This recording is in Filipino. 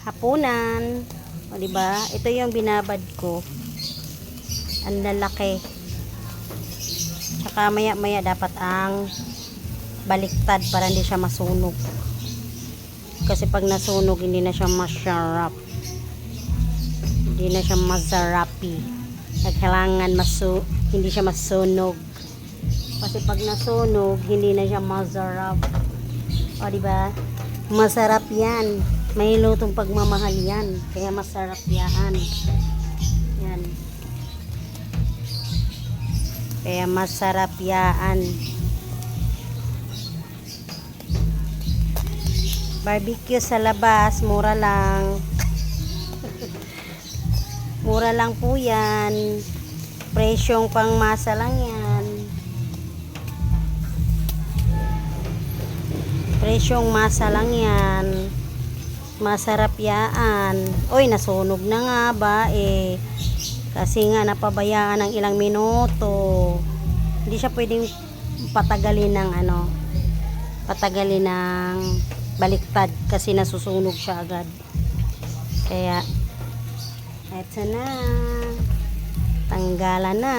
hapunan. O diba? Ito yung binabad ko. Ang lalaki. Tsaka maya maya dapat ang baliktad para hindi siya masunog. Kasi pag nasunog hindi na siya masarap. Hindi na siya masarapi. Kailangan hindi siya masunog. Kasi pag nasunog hindi na siya masarap. O diba? Masarap yan. May lutong pagmamahal yan. Kaya masarap yan. Yan. Kaya masarap yan. Barbecue sa labas, mura lang. Mura lang po yan. Presyong pangmasa lang yan. Presyong masa lang yan. Masarap yan. Uy, nasunog na nga ba eh. Kasi nga napabayaan ng ilang minuto. Hindi siya pwedeng patagalin ng patagalin ng baliktad kasi nasusunog siya agad. Kaya eto na. Tanggalan na.